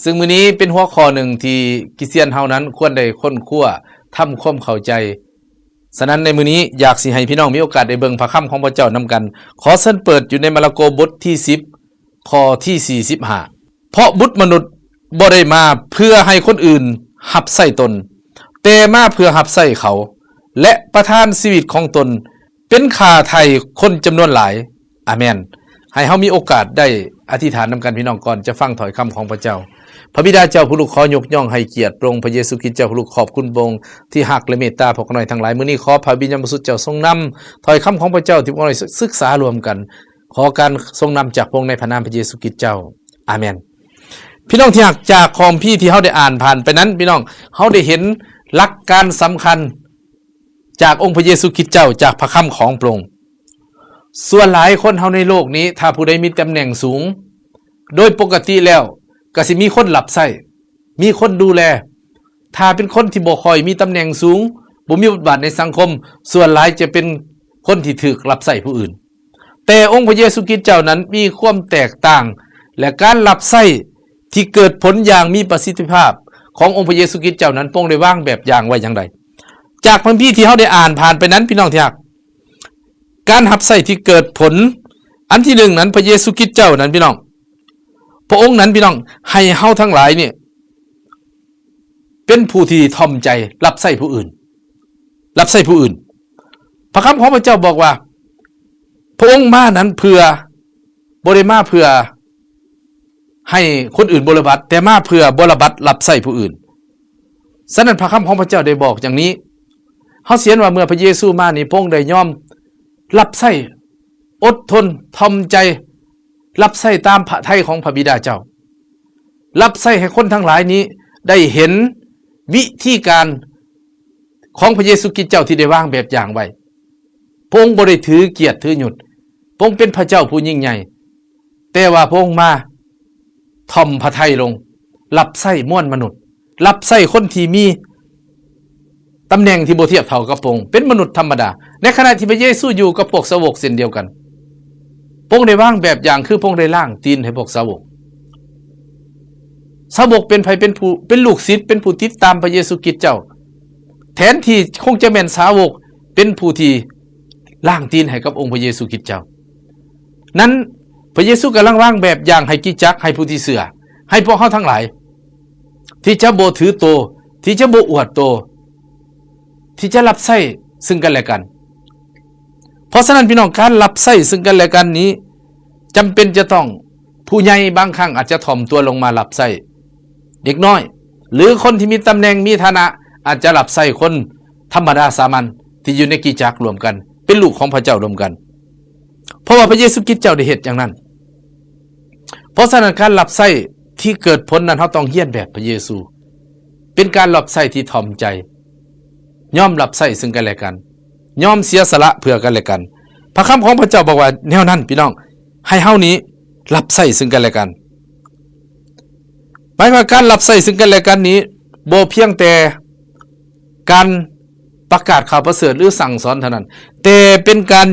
ซึ่งมื้อนี้เป็นหัวข้อหนึ่งที่คริสเตียนเฮานั้นควรได้ค้นคว้าทำความเข้าใจฉะนั้นในมื้อนี้อยากสิให้พี่น้องมีโอกาสได้เบิ่งพระคัมภีร์ของพระเจ้านำกันขอเชิญเปิดอยู่ในมาระโกบทที่10ข้อที่45เพราะบุตรมนุษย์บ่ได้มาเพื่อให้คนอื่นรับใช้ตนแต่มาเพื่อรับใช้เขาและประทานชีวิตของตนเป็นค่าไถ่คนจำนวนหลายอาเมนให้เฮามีโอกาสได้อธิษฐานนำกันพี่น้องก่อนจะฟังถ้อยคำของพระเจ้าพระบิดาเจ้าผู้ลูกขอยกย่องให้เกียรติพระองค์พระเยซูคริสต์เจ้าผู้ลูกขอบคุณพระองค์ที่ฮักและเมตตาพวกน้อยทั้งหลายมื้อนี้ขอพระบิดาบริสุทธิ์เจ้าทรงนำถ้อยคำของพระเจ้าที่พวกน้อยศึกษารวมกันขอการทรงนำจากพระองค์ในพระนามพระเยซูคริสต์เจ้าอาเมนพี่น้องที่ฮักจากคอมพี่ที่เฮาได้อ่านผ่านไปนั้นพี่น้องเฮาได้เห็นหลักการสำคัญจากองค์พระเยซูคริสต์เจ้าจากพระคำของพระองค์ส่วนหลายคนเฮาในโลกนี้ถ้าผู้ใดมีตำแหน่งสูงโดยปกติแล้วก็สิมีคนรับใช้มีคนดูแลถ้าเป็นคนที่บ่ค่อยมีตำแหน่งสูงบ่มีบทบาทในสังคมส่วนหลายจะเป็นคนที่ถูกรับใช้ผู้อื่นแต่องค์พระเยซูคริสต์เจ้านั้นมีความแตกต่างและการรับใช้ที่เกิดผลอย่างมีประสิทธิภาพขององค์พระเยซูคริสต์เจ้านั้นพระองค์ได้วางแบบอย่างไว้อย่างไรจากพระคัมภีร์ที่เฮาได้อ่านผ่านไปนั้นพี่น้องที่รักการรับใช้ที่เกิดผลอันที่หนึ่งนั้นพระเยซูคริสต์เจ้านั้นพี่น้องพระองค์นั้นพี่น้องให้เฮาทั้งหลายเนี่ยเป็นผู้ที่ถ่อมใจรับใช้ผู้อื่นรับใช้ผู้อื่นพระคำของพระเจ้าบอกว่าพระองค์มานั้นเพื่อบ่ได้มาเพื่อให้คนอื่นบริบัติแต่มาเพื่อบริบัติรับใช้ผู้อื่นฉะนั้นพระคำของพระเจ้าได้บอกอย่างนี้เฮาเขียนว่าเมื่อพระเยซูมานี่พระองค์ได้ยอมรับใช้อดทนถ่อมใจรับใช้ตามพระทัยของพระบิดาเจ้ารับใช้ให้คนทั้งหลายนี้ได้เห็นวิธีการของพระเยซูคริสต์เจ้าที่ได้วางแบบอย่างไว้พระองค์บ่ได้ถือเกียรติถือหยุดพระองค์เป็นพระเจ้าผู้ยิ่งใหญ่แต่ว่าพระองค์มาถ่อมพระทัยลงรับใช้มวลมนุษย์รับใช้คนที่มีตำแหน่งที่บ่เทียบเท่ากับพระองค์เป็นมนุษย์ธรรมดาในขณะที่พระเยซูอยู่กับพวกสาวกเช่นเดียวกันพระองค์ได้วางแบบอย่างคือพระองค์ได้ล้างตีนให้พวกสาวกเป็นไผเป็นผู้เป็นลูกศิษย์เป็นผู้ติดตามพระเยซูคริสต์เจ้าแทนที่คงจะแม่นสาวกเป็นผู้ที่ล้างตีนให้กับองค์พระเยซูคริสต์เจ้านั้นพระเยซูกำลังวางแบบอย่างให้กิจจักให้ผู้ที่เชื่อให้พวกเขาทั้งหลายที่จะบ่ถือโตที่จะบ่อวดโตที่จะรับใช้ซึ่งกันและกันเพราะฉะนั้นพี่น้องการรับใช้ซึ่งกันและกันนี้จำเป็นจะต้องผู้ใหญ่บางครั้งอาจจะถ่อมตัวลงมารับใช้เด็กน้อยหรือคนที่มีตำแหน่งมีฐานะอาจจะรับใช้คนธรรมดาสามัญที่อยู่ในกิจจักรรวมกันเป็นลูกของพระเจ้ารวมกันเพราะว่าพระเยซูคริสต์เจ้าได้เฮ็ดอย่างนั้นเพราะฉะนั้นการรับใช้ที่เกิดผลนั้นเราต้องเฮียนแบบพระเยซูเป็นการรับใช้ที่ถ่อมใจยอมรับใช้ซึ่งกันและกันยอมเสียสละเพื่อกันและกันพระคำของพระเจ้าบอกว่าแนวนั้นพี่น้องให้เฮานี้รับใช้ซึ่งกันและกันหมายว่าการรับใช้ซึ่งกันและกันนี้บ่เพียงแต่การประกาศข่าวประเสริฐหรือสั่งสอนเท่านั้นแต่เป็นการ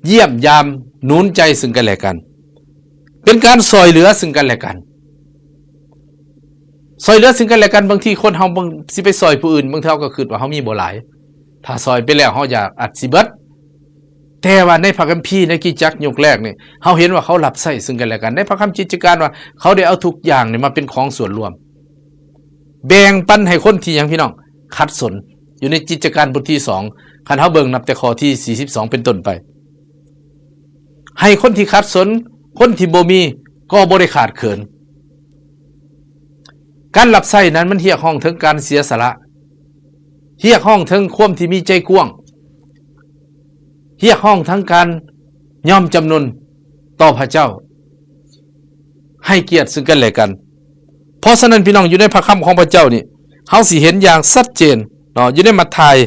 เยี่ยมยามหนุนใจซึ่งกันและกันเป็นการช่วยเหลือซึ่งกันและกันช่วยเหลือซึ่งกันและกันบางทีคนเฮาบางสิไปช่วยผู้อื่นบางเท่าก็คิดว่าเฮามีบ่หลายถ้าช่วยไปแล้วเฮาอยากอัดสิเบิดแต่ว่าในพระคัมภีร์ในกิจจักรยุคแรกนี่เฮาเห็นว่าเขารับใช้ซึ่งกันและกันในพระคัมภีร์กิจการว่าเขาได้เอาทุกอย่างนี่มาเป็นของส่วนรวมแบ่งปันให้คนที่หยังพี่น้องขัดสนอยู่ในกิจการบทที่2คันเฮาเบิ่งนับแต่ข้อที่42เป็นต้นไปให้คนที่ขัดสนคนที่บ่มีก็บ่ได้ขาดเขินการรับใช้นั้นมันเรียกห้องถึงการเสียสละเรียกห้องถึงความที่มีใจกว้างเรียกห้องทั้งการยอมจำนนต่อพระเจ้าให้เกียรติซึ่งกันและกันเพราะฉะนั้นพี่น้องอยู่ในพระคำของพระเจ้านี่เฮาสิเห็นอย่างชัดเจนเนาะอยู่ในมัทธิว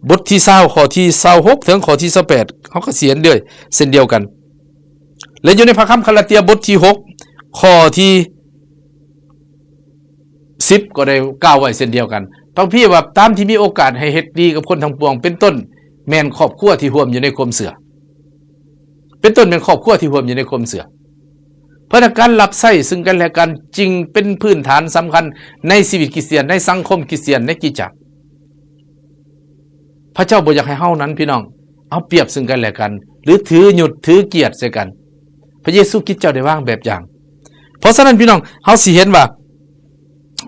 บทที่20ข้อที่26ถึงข้อที่28เฮาก็เขียนด้วยเช่นเดียวกันและอยู่ในพระคำกาลาเตียบทที่6ข้อที่10ก็ได้กล่าวไว้เช่นเดียวกันพระพี่ว่าตามที่มีโอกาสให้เฮ็ดดีกับคนทั้งปวงเป็นต้นแม่นครอบครัวที่ร่วมอยู่ในความเสื่อเป็นต้นแม่นครอบครัวที่ร่วมอยู่ในความเสื่อ เพราะการรับใช้ซึ่งกันและกันจึงเป็นพื้นฐานสำคัญในชีวิตคริสเตียนในสังคมคริสเตียนในกิจจักรพระเจ้าบ่อยากให้เฮานั้นพี่น้องเอาเปรียบซึ่งกันและกันหรือถือหยุดถือเกียรติใส่กันพระเยซูคริสต์เจ้าได้วางแบบอย่างเพราะฉะนั้นพี่น้องเฮาสิเห็นว่า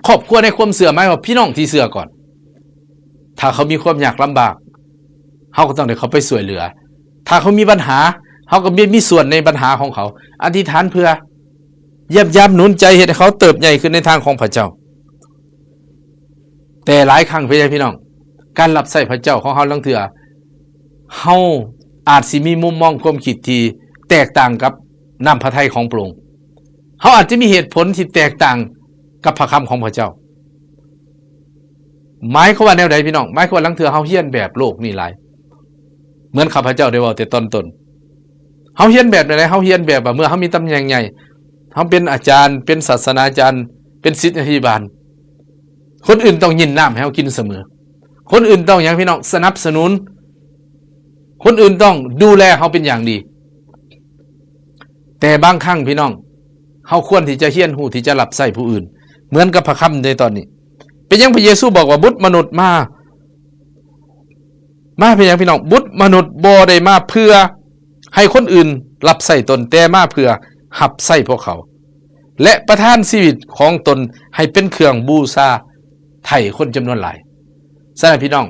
ครอบครัวในความเสื่อหมายว่าพี่น้องที่เสื่อก่อนถ้าเขามีความยากลำบากเฮาก็ต้องได้เขาไปช่วยเหลือถ้าเขามีปัญหาเฮาก็มีส่วนในปัญหาของเขาอธิษฐานเพื่อเยียบย่ำหนุนใจให้เขาเติบใหญ่ขึ้นในทางของพระเจ้าแต่หลายครั้งพี่น้องการรับใช้พระเจ้าของเฮาลังเถื่อเฮาอาจสิมีมุมมองความคิดที่แตกต่างกับน้ำพระทัยของพระองค์เฮาอาจจะมีเหตุผลที่แตกต่างกับพระคำของพระเจ้าหมายความว่าแนวใดพี่น้องหมายความว่าลังเถื่อเฮาเฮียนแบบโลกนี่หลายเหมือนข้าพเจ้าได้เว้าแต่ต้นเฮาเฮียนแบบไหนเฮาเฮียนแบบว่าเมื่อเฮามีตำแหน่งใหญ่เฮาเป็นอาจารย์เป็นศาสนาจารย์เป็นศิษย์อธิบาลคนอื่นต้องยินน้ำให้เฮากินเสมอคนอื่นต้องอย่างพี่น้องสนับสนุนคนอื่นต้องดูแลเฮาเป็นอย่างดีแต่บางครั้งพี่น้องเฮาควรที่จะเฮียนหู้ที่จะรับใช้ผู้อื่นเหมือนกับพระคำในตอนนี้เป็นอย่างพระเยซูบอกว่าบุตรมนุษย์มาเป็นอย่างพี่น้องบุตรมนุษย์บ่ได้มาเพื่อให้คนอื่นรับใช้ตนแต่มาเพื่อรับใช้พวกเขาและประทานชีวิตของตนให้เป็นเครื่องบูชาไถ่คนจำนวนหลายฉะนั้นพี่น้อง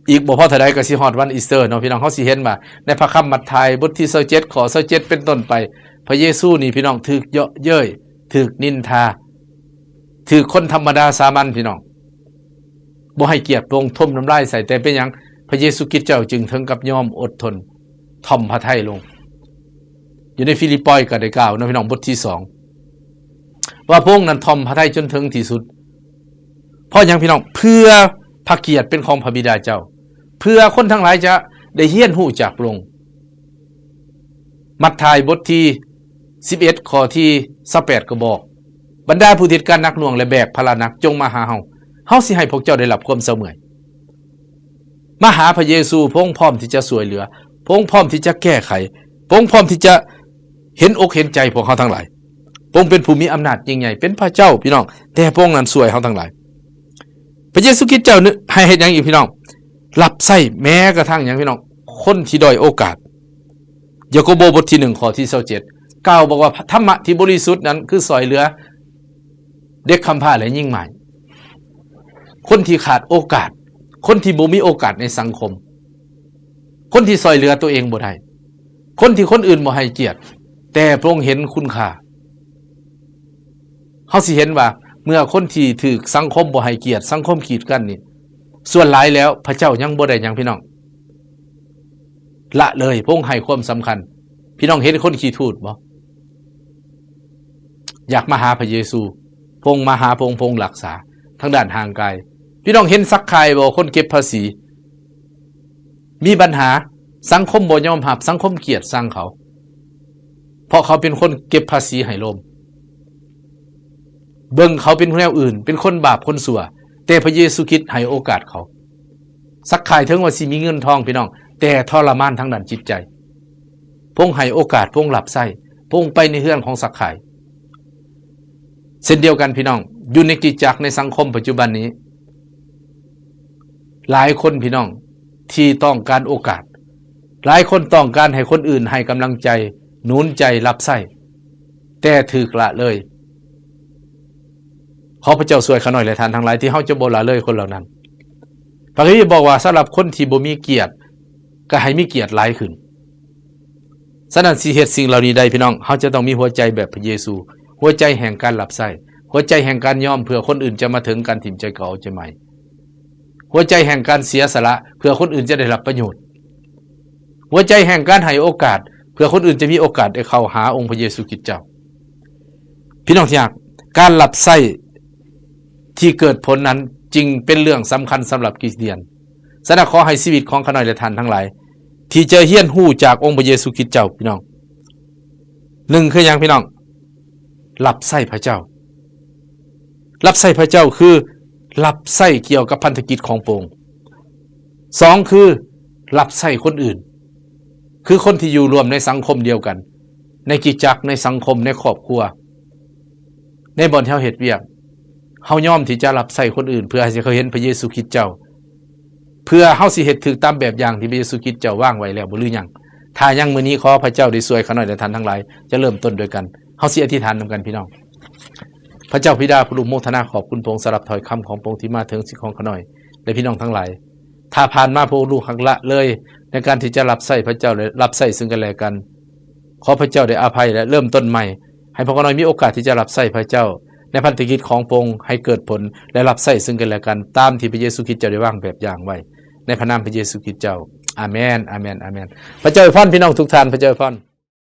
อีกบ่พอเท่าใดก็สิฮอดวันอีสเตอร์เนาะพี่น้องเฮาสิเห็นว่าในพระคัมภีร์มัทธิวบทที่27ข้อ27เป็นต้นไปพระเยซูนี่พี่น้องถูกเยาะเย้ยถูกนินทาถูกคนธรรมดาสามัญพี่น้องบ่ให้เกียรติพระองค์ทมน้ำลายใส่แต่เป็นหยังพระเยซูคริสต์เจ้าจึงถึงกับยอมอดทนถ่อมพระทัยลงอยู่ในฟิลิปปอยก็ได้กล่าวนะพี่น้องบทที่2ว่าพระองค์นั้นถ่อมพระทัยจนถึงที่สุดเพราะหยังพี่น้องเพื่อพระเกียรติเป็นของพระบิดาเจ้าเพื่อคนทั้งหลายจะได้เฮียนหู้จากพระองค์มัทธิวบทที่11ข้อที่28ก็บอกบรรดาผู้ติดการนักหน่วงและแบกภาระหนักจงมาหาเฮาสิให้พวกเจ้าได้รับความเสมอมาหาพระเยซูพระองค์พร้อมที่จะช่วยเหลือพระองค์พร้อมที่จะแก้ไขพระองค์พร้อมที่จะเห็นอกเห็นใจพวกเขาทั้งหลายพระองค์เป็นผู้มีอำนาจยิ่งใหญ่เป็นพระเจ้าพี่น้องแต่พระองค์นั้นช่วยเขาทั้งหลายพระเยซูคริสต์เจ้าให้เฮ็ดหยังอีกพี่น้องรับใช้แม้กระทั่งหยังพี่น้องคนที่ด้อยโอกาสยากอบบทที่1ข้อที่27กล่าวบอกว่าธรรมะที่บริสุทธิ์นั้นคือช่วยเหลือเด็กกำพร้าและหญิงใหม่คนที่ขาดโอกาสคนที่บ่มีโอกาสในสังคมคนที่ช่วยเหลือตัวเองบ่ได้คนที่คนอื่นบ่ให้เกียรติแต่พระองค์เห็นคุณค่าเฮาสิเห็นว่าเมื่อคนที่ถูกสังคมบ่ให้เกียรติสังคมกีดกันนี่ส่วนหลายแล้วพระเจ้ายังบ่ได้หยังพี่น้องละเลยพระองค์ให้ความสำคัญพี่น้องเห็นคนขี้ทูดบ่อยากมาหาพระเยซูพระองค์มาหาพระองค์รักษาทางด้านห่างไกลพี่น้องเห็นซักคายบ่คนเก็บภาษีมีปัญหาสังคมบ่ยอมรับสังคมเกลียดชังเขาเพราะเขาเป็นคนเก็บภาษีให้ลมเบิ่งเขาเป็นแนวอื่นเป็นคนบาปคนชั่วแต่พระเยซูคริสต์ให้โอกาสเขาซักคายถึงว่าสิมีเงินทองพี่น้องแต่ทรมานทางด้านจิตใจพระองค์ให้โอกาสพระองค์รับใช้พระองค์ไปในเฮือนของซักคายเช่นเดียวกันพี่น้องอยู่ในกิจจักรในสังคมปัจจุบันนี้หลายคนพี่น้องที่ต้องการโอกาสหลายคนต้องการให้คนอื่นให้กำลังใจหนุนใจรับใช้แต่ถูกละเลยขอพระเจ้าช่วยข้าหน่อยและท่านทั้งหลายที่เฮาจะบ่ละเลยคนเหล่านั้นพระคัมภีร์บอกว่าสำหรับคนที่บ่มีเกียรติก็ให้มีเกียรติหลายขึ้นฉะนั้นสิเฮ็ดสิ่งเหล่านี้ได้พี่น้องเฮาจะต้องมีหัวใจแบบพระเยซูหัวใจแห่งการรับใช้หัวใจแห่งการยอมเพื่อคนอื่นจะมาถึงการถิ่มใจเก่าใจใหม่หัวใจแห่งการเสียสละเพื่อคนอื่นจะได้รับประโยชน์หัวใจแห่งการให้โอกาสเพื่อคนอื่นจะมีโอกาสได้เข้าหาองค์พระเยซูคริสต์เจ้าพี่น้องที่รักการรับใช้ที่เกิดผลนั้นจึงเป็นเรื่องสำคัญสำหรับคริสเตียนฉะนั้นขอให้ชีวิตของข้าน้อยและท่านทั้งหลายที่จะเฮียนหู้จากองค์พระเยซูคริสต์เจ้าพี่น้อง1คือหยังพี่น้องรับใช้พระเจ้ารับใช้พระเจ้าคือรับใช้เกี่ยวกับพันธกิจของพระองค์2คือรับใช้คนอื่นคือคนที่อยู่รวมในสังคมเดียวกัน ในกิจจักรในสังคมในครอบครัวในบ่อนเฮาเฮ็ดเวียกเฮายอมที่จะรับใช้คนอื่นเพื่อให้เขาเห็นพระเยซูคริสต์เจ้าเพื่อเฮาสิเฮ็ดถูกตามแบบอย่างที่พระเยซูคริสต์เจ้าวางไว้แล้วบ่หรือยังถ้ายังมื้อนี้ขอพระเจ้าได้ช่วยข้าน้อยและท่านทั้งหลายจะเริ่มต้นด้วยกันเฮาสิอธิษฐานนำกันพี่น้องพระเจ้าบิดาผู้รู้โมทนาขอบคุณพระองค์สำหรับถ้อยคำของพระองค์ที่มาถึงสิของข้าน้อยและพี่น้องทั้งหลายถ้าผ่านมาพระองค์รู้หักละเลยในการที่จะรับใช้พระเจ้าและรับใช้ซึ่งกันและกันขอพระเจ้าได้อภัยและเริ่มต้นใหม่ให้พวกเรามีโอกาสที่จะรับใช้พระเจ้าในพันธกิจของพระองค์ให้เกิดผลและรับใช้ซึ่งกันและกันตามที่พระเยซูคริสต์เจ้าได้วางแบบอย่างไว้ในพระนามพระเยซูคริสต์เจ้าอาเมนอาเมนอาเมนพระเจ้าอวยพรพี่น้องทุกท่านพระเจ้าอวยพร